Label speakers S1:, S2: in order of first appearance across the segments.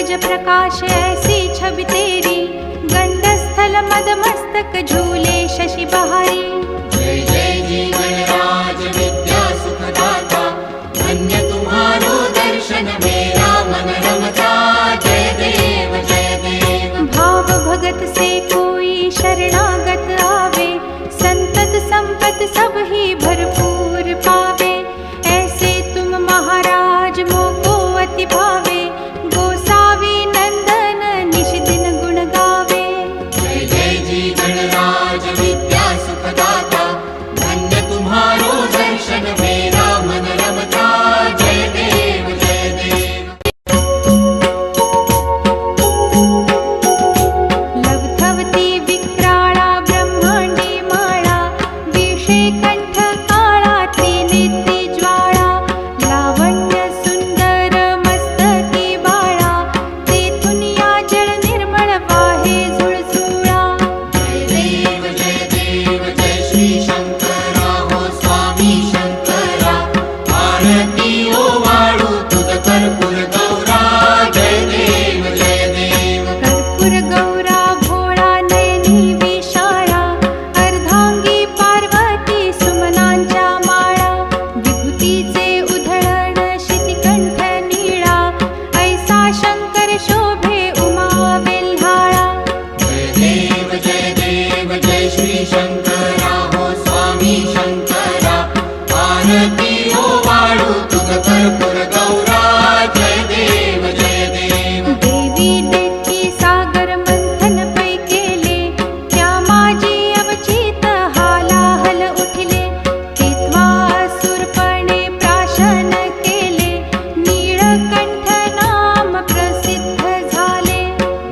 S1: तेज प्रकाश ऐसी छवि तेरी, गंडस्थल मदमस्तक झूले शशि बहारी।
S2: जय जय जी गणराज विद्या सुखदाता, धन्य तुम्हारो दर्शन मेरा मन रमता। जय देव जय देव।
S1: भाव भगत से कोई शरणागत आवे, संतत संपत सब ही भरपूर पावे। ऐसे तुम महाराज मोको अति भावे, गोसावी नंदन निश दिन गुण गावे।
S2: जय जय जी गणराज विद्या सुखदाता, धन्य तुम्हारो दर्शन मेरा मन रमता। जय देव जय देव।
S1: लवथवती विक्राळा ब्रह्मांडी माळा, विषे कंठ काळा त्रिनेत्री ज्वाळा। लावण्य सुंदर मस्तकी बाळा, तेथून या जळ निर्मळ वाहे झुळझुळा।
S2: जय देव जय श्री शंकरा हो स्वामी शंकरा, आरती ओ वाळू तुझ कर्पूर गौरा। जय देव जय देव।
S1: कर्पूर गौरा भोळा नयनी विशाळा, अर्धांगी पार्वती सुमनांच्या माळा। विभूतीचे उधळण शितिकंठ नीळा, ऐसा शंकर शोभे उमा वेल्हाळा।
S2: जय देव जय श्री शंकरा हो स्वामी शंकरा, आरती ओ वाळू तुझ कर्पूर गौरा। जय देव जय देव।
S1: देवी देती सागर मंथन पै केले, त्या माझी अवचित हालाहल उठले। तेव्हा असुरपणे प्राशन केले, नीळकंठ नाम प्रसिद्ध झाले।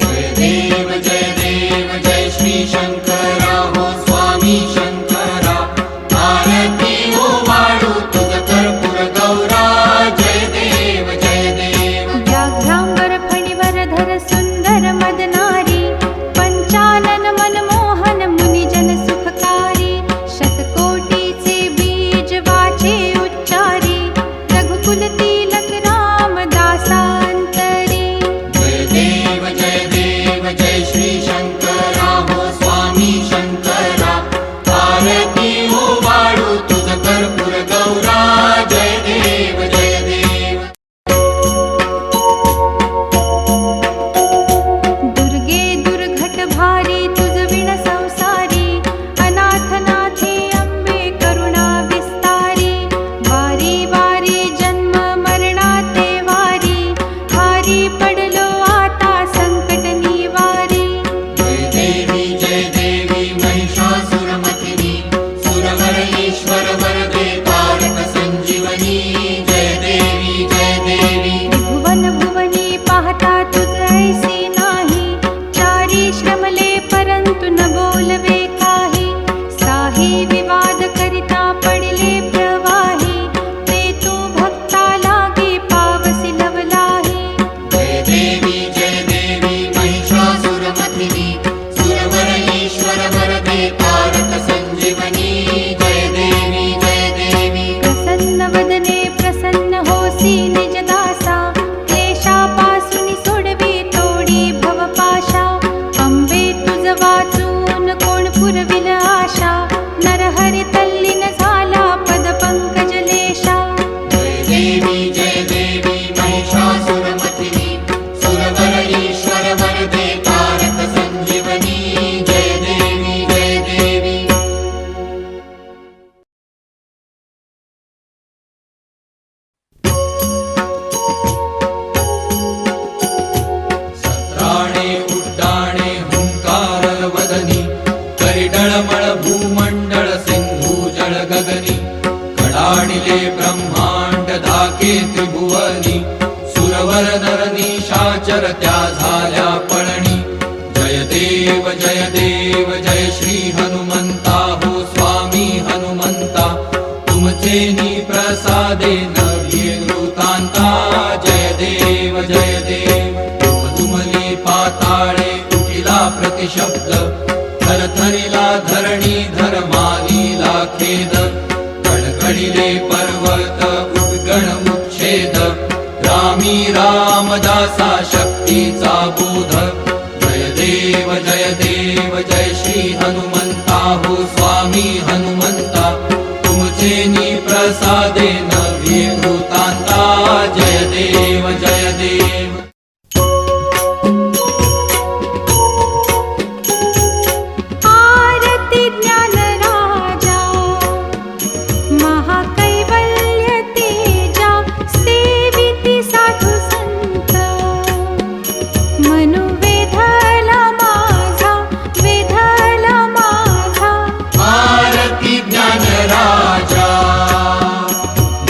S2: जय देव जय श्री शंकरा हो स्वामी शंकरा, आरती ओ वाळू तुझ कर्पूर गौरा। जय देव जय देव।
S1: व्याघ्रांबर फणीवर धर सुंदर मदनारी, पंचानन मनमोहन मुनिजन सुखकारी। शतकोटीचे बीज वाचे उच्चारी, रघुकुल तिलक रामदासांतरी।
S2: जय देव जय श्री शंकरा हो स्वामी शंकरा, आरती ओ वाळू तुझ कर्पूर गौरा। जय देव जय देव।
S1: दुर्गे दुर्घट भारी तुझ विण संसारी, अनाथनाथे अंबे करुणा विस्तारी। वारी वारी जन्म मरणाते वारी, हारी पडलो आता संकट निवारी।
S2: जय देवी महिषासुरमथिनी, सुरवर ईश्वर वरदे तारक संजीवनी। जय देवी जय देवी।
S1: भुवन भुवनी पाहता तुझ ऐसी नाही, चारी श्रमले परंतु न बोलवे काही। साही विवाद करिता पडिले प्रवाही, ते तू भक्ता लागी पावसी लवलाही।
S2: जय देवी महिषासुरमथिनी, सुरवर ईश्वर वरदे तारक संजीवनी। जय देवी जय देवी।
S1: प्रसन्न वदने प्रसन्न होसी निज दासा, क्लेशापासून सोडवी तोडी भवपाशा। अंबे तुझ वाचून कोण पुरविल आशा, नरहरी तल्लीन झाला पद पंकजलेशा।
S2: जय देवी महिषासुरमथिनी, सुरवर ईश्वर वरदे तारक संजीवनी। जय देवी जय देवी। सत्राणे उड्डाणे हुंकार वदनी, करिडळमळ भूमंडळ सिंधू जळ गगनी। कडाडिले ब्रह्मांड धाके त्रिभुवनी, सुरवर नर निशाचर त्या झाल्या पळणी। जय देव जय श्री हनुमंता हो स्वामी हनुमंता, तुमचे नी प्रसादे नव्हे वृतांता। जय देव तुमली पाताळे उठिला प्रतिशब्द, थरथरिला धरणी धर्मानीला खेद। कडकडीले पर्वत उद्गण उच्छेद, रामी रामदासा शक्ती
S3: भक्तीचा बोध जय देव जय श्री हनुमंता हो स्वामी हनुमंता तुमचे नी प्रसादे नवी वृतांता जय देव जय देव
S1: आरती ज्ञानराजा महाकैवल्य तेजा सेविती साधू संत मनु वेधला माझा
S2: आरती ज्ञानराजा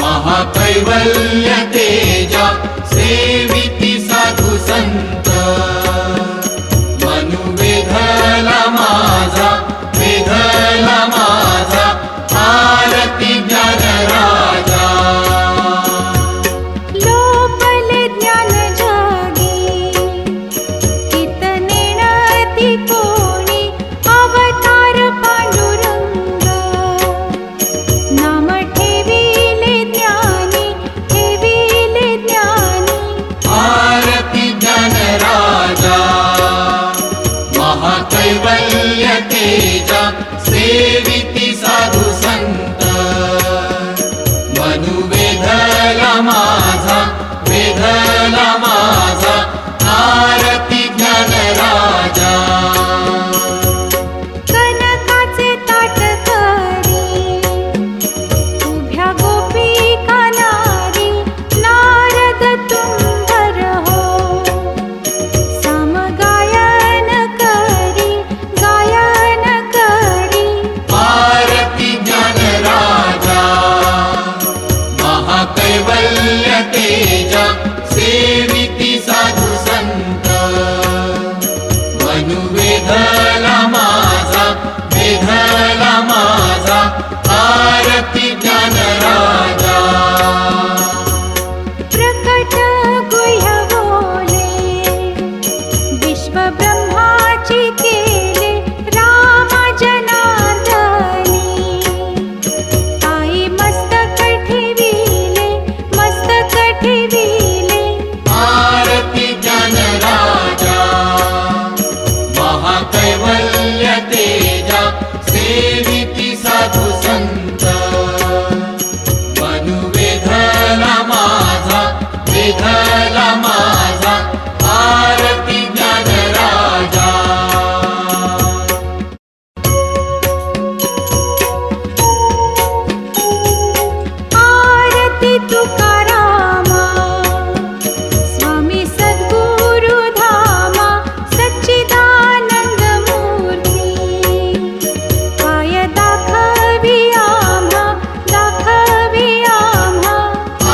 S2: महाकैवल्य तेजा सेविती साधू संत मनु वेधला माझा आरती ज्ञानराजा
S1: लोपले ज्ञान जगी कितने नती कोणी अवतार पांडुरंग नाम ठेविले ज्ञानी
S2: आरती ज्ञानराजा महाकैवल्य तेजा सेविती साधू संत मनु वेधला माझा आरती ज्ञानराजा
S1: कनकाचे ताट करी उभ्या गोपिका नारी नारद तुंबर हो समगायन करी
S2: आरती ज्ञानराजा महाकैवल्य तेजा सेविती साधू संत मनु वेधला माझा आरती ज्ञानराजा
S1: प्रकट गुह्य बोले विश्व ब्रह्माची केले रामा जनार्दनी आई मस्तक ठेविले
S2: आरती ज्ञानराजा महाकैवल्य तेजा सेविती साधू संत मनु वेधला माझा आरती ज्ञानराजा
S1: आरती तुकारामा स्वामी सद्गुरु धामा सच्चिदानंद मूर्ती काय दाखवी आम्हा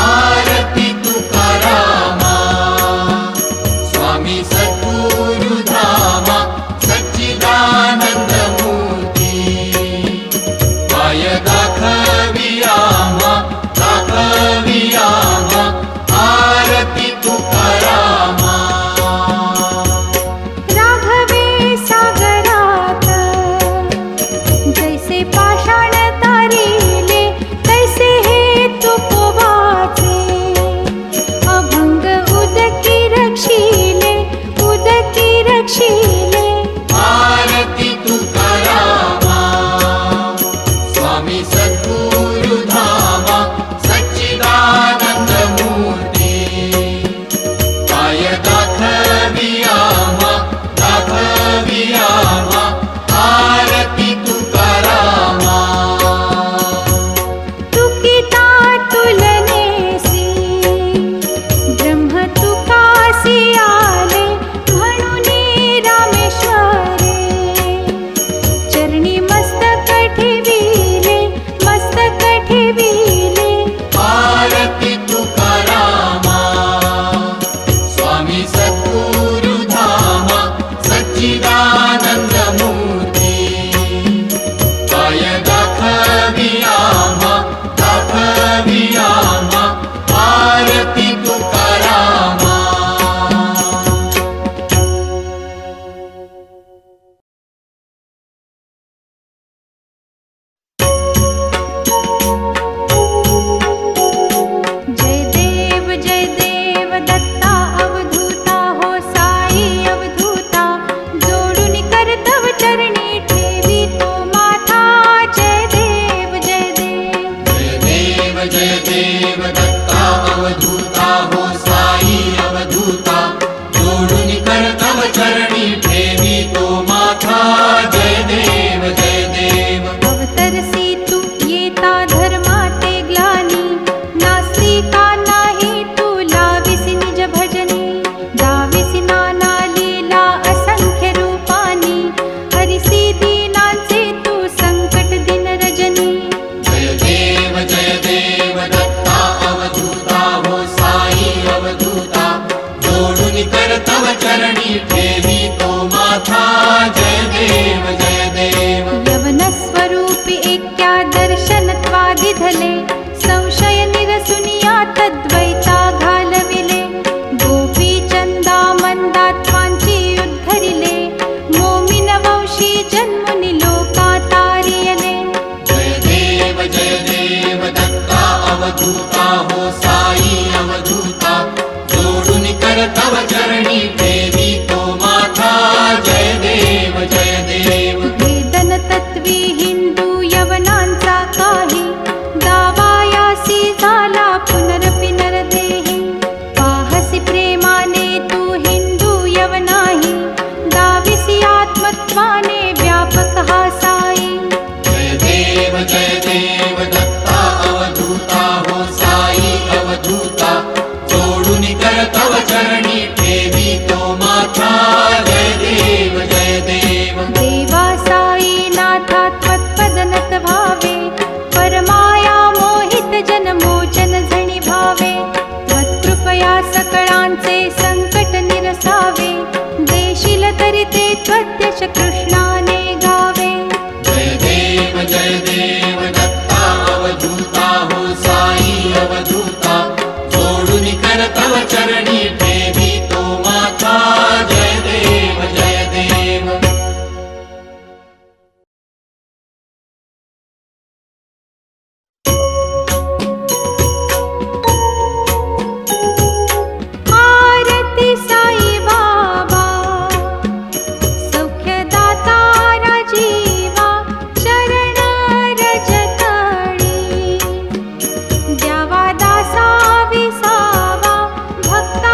S2: आरती तुकारामा देव दत्ता अवधूता हो साई अवधूता जोडून कर तव चरणी ठेवी तो माथा जय देव जय देव
S1: अवतरसी तू येता धर्माते ग्लानी नास्तिका नाही तू लाविसी निज भजनी दाविसी नाना लीला असंख्य रूपानी हरिसी दीनांचे तू संकट दिन रजनी
S2: जय देव दत्ता अवधूता हो साई अवधूता जोडून कर तव चरणी ठेवी तो माथा जय देव जय देव
S1: यवन स्वरूपी एक्या दर्शनत्वादिधले संशय निरसुनिया तद्वैता घालविले गोपी चंदा मंदात्वांची उद्धरिले मोमिन वंशी जन्मुनी लोका तारियले
S2: जय देव दत्ता अवधूता हो साई अवधूता जोडून कर तव चरणी ठेवी तो माथा जय देव जय देव
S1: वेदन तत्वी हिंदू यवनांचा काही दावायासी झाला पुनरपि नरदेही पाहसी प्रेमाने तू हिंदू यवनाही दाविसी आत्मत्वाने व्यापक हा साई
S2: जय देव दत्ता अवधूता हो साई अवधूता जोडून कर तव चरणी ठेवी तो माथा जय देव जय देव
S1: देवा साई नाथा त्वत्पदनत भावे परमाया मोहित जन मोचन झणी भावे त्वत्कृपया सकळांचे संकट निरसावे देशील तरी ते त्वद्यश कृष्णाने गावे
S2: जय देव दत्ता अवधूता हो साई अवधूता जोडून कर तव चरणी ठेवी तो माथा जय देव जय देव
S1: आरती साई बाबा सौख्यदाता राजीवा चरण रजतळी द्यावा दासा विसावा भक्ता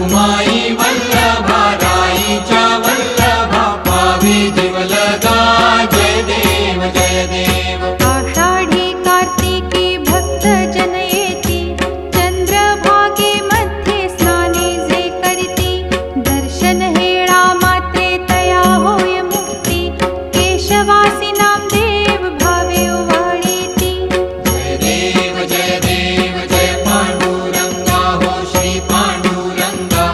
S3: रखुमाई वल्लभा राईच्या वल्लभा पावे जीवलगा जय देव जय देव
S1: आषाढी कार्तिकी भक्त जन येती चंद्रभागे मध्ये स्नाने जे करती दर्शन हेळा मात्रे तया होय मुक्ती केशवासी नामदेव भावे उवाळीती
S3: जय देव जय पांडुरंगा हो श्री पांडुरंगा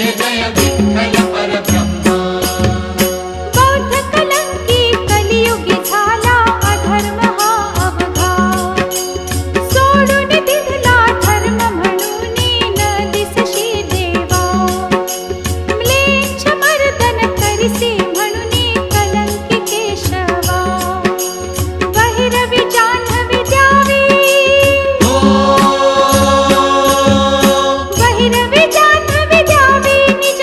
S3: जय जय विठ्ठल परब्रह्मा.
S1: बौद्ध कलंकी कलियुगी झाला अधर्म हा अवघा. सोडून दिधला धर्म म्हणून न दिसशी देवा. म्लेच्छ मर्दन करिसी म्हणून कलंकी केशवा. बहिरवी जान्हवी द्यावी. बहिरवी जान्हवी द्यावी. निज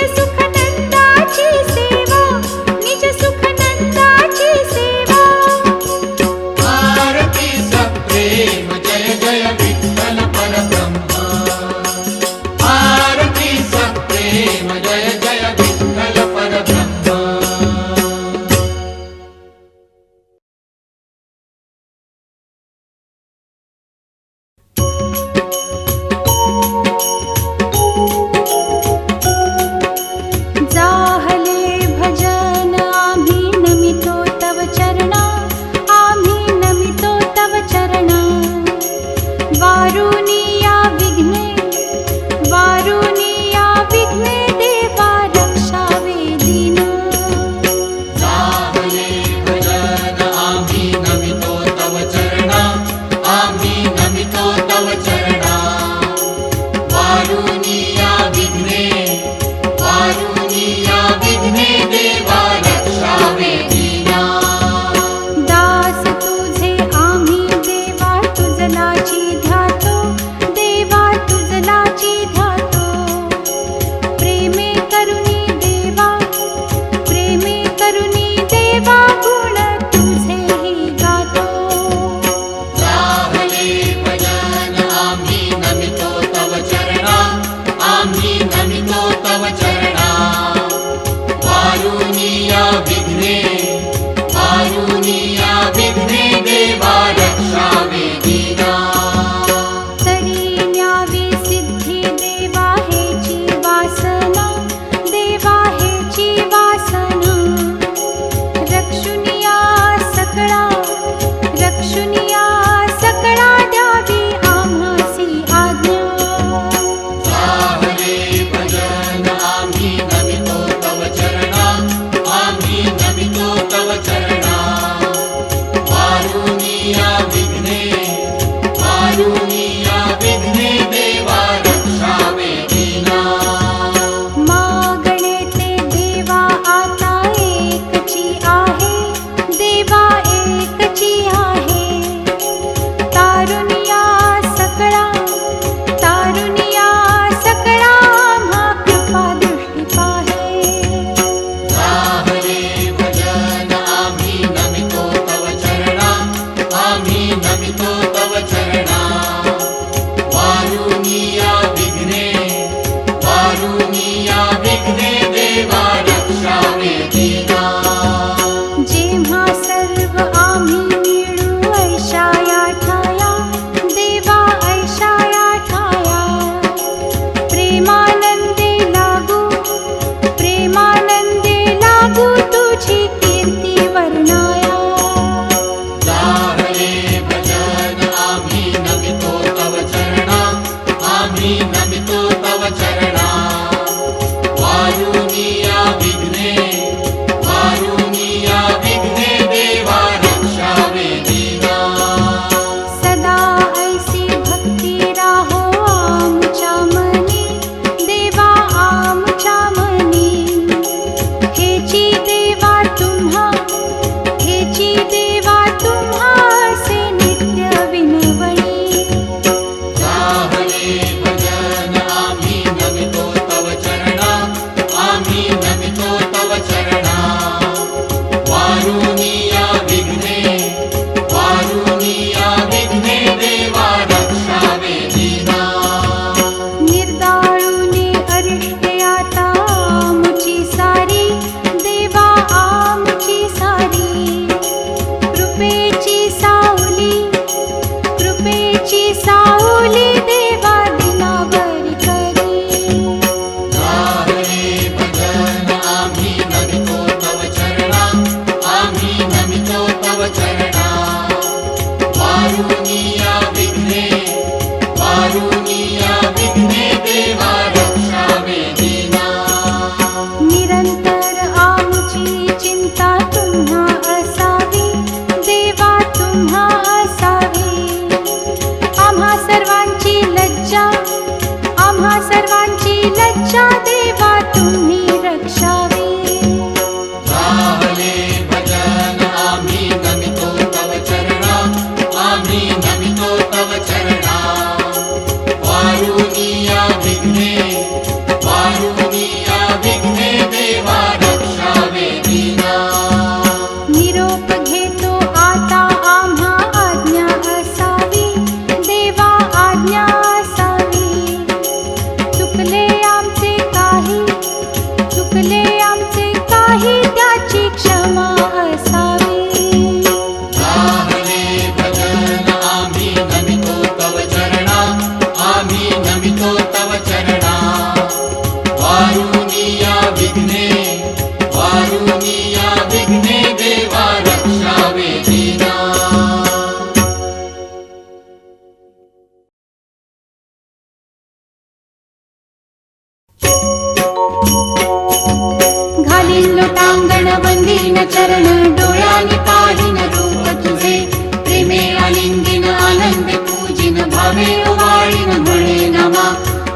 S2: चरण डोळ्याने पाहिन रूप तुझे प्रेमे आलिंगिन आनंदे पूजिन भावे ओवाळीन म्हणे नमा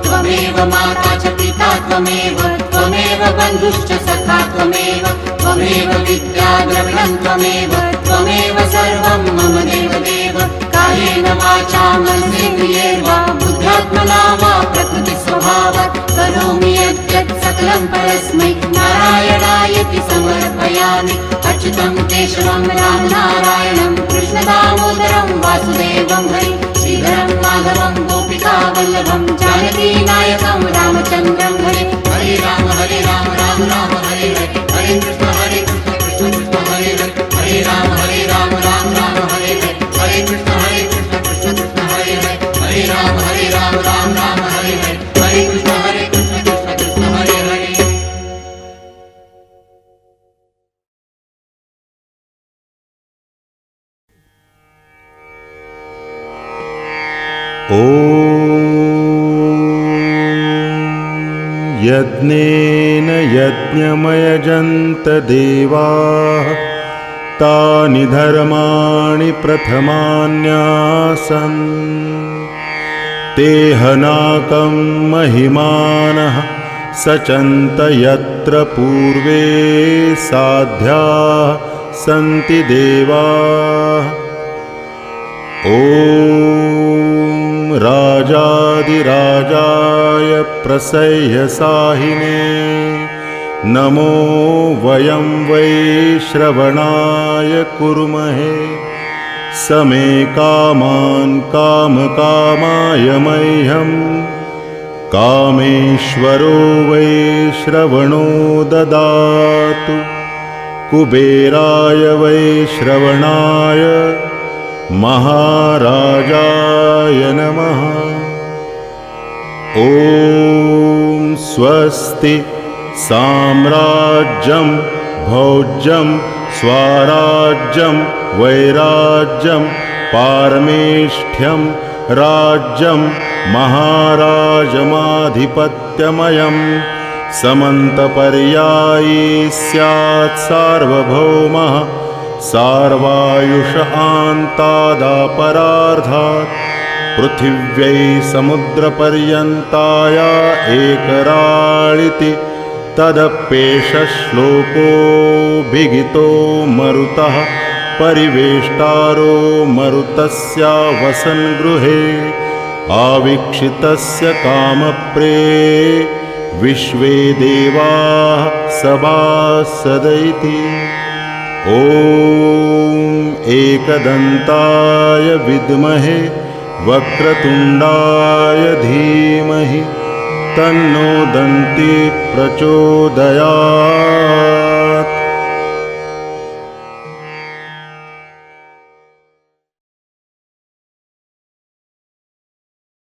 S2: त्वमेव माता च पिता त्वमेव त्वमेव बन्धुश्च सखा त्वमेव त्वमेव विद्या द्रविणं त्वमेव त्वमेव सर्वं मम देवदेव कायेन वाचा मनसेन्द्रियैर्वा बुद्ध्यात्मना वा प्रकृतिस्वभावात् करोमि यद्यत् सकलं परस्मै नारायणायति समर्पयामि अच्युतं केशवं रामनारायणं कृष्णदामोदरं वासुदेवं हरि श्रीधरं माधवं गोपिकावल्लभं जानकीनायकं रामचन्द्रं हरे हरे राम राम राम हरे हरे हरे कृष्ण कृष्ण कृष्ण हरे हरे हरे राम राम राम हरे हरे हरे कृष्ण कृष्ण कृष्ण हरे हरे हरे राम राम राम हरे हरे हरे कृष्ण कृष्ण कृष्ण हरे हरे
S4: ॐ यज्ञेन यज्ञमयजन्त देवाः तानि धर्माणि प्रथमान्यासन् ते हनाकं महिमानः सचन्त यत्र पूर्वे साध्याः सन्ति देवाः ॐ राजाधिराजाय प्रसह्यसाहिने नमो वयं वै श्रवणाय कुर्महे समे कामान् कामकामाय मह्यं कामेश्वरो वै श्रवणो ददातु कुबेराय वै श्रवणाय महाराजाय नमः। ॐ स्वस्ति साम्राज्यं भोज्यं स्वराज्यं वैराज्यं पारमेष्ठ्यं राज्यं महाराजमाधिपत्यमयं समन्तपर्यायी स्यात् सार्वभौमः सार्वायुष आन्तादापरार्धात् पृथिव्यै समुद्रपर्यन्ताया एकराळिति तदप्येषश्लोकोऽभिगितो मरुतः परिवेष्टारो मरुतस्य वसन्गृहे आवीक्षितस्य कामप्रे विश्वे देवाः सभासदैति ॐ एकदन्ताय विद्महे वक्रतुण्डाय धीमहि तन्नो दन्ती प्रचोदयात्।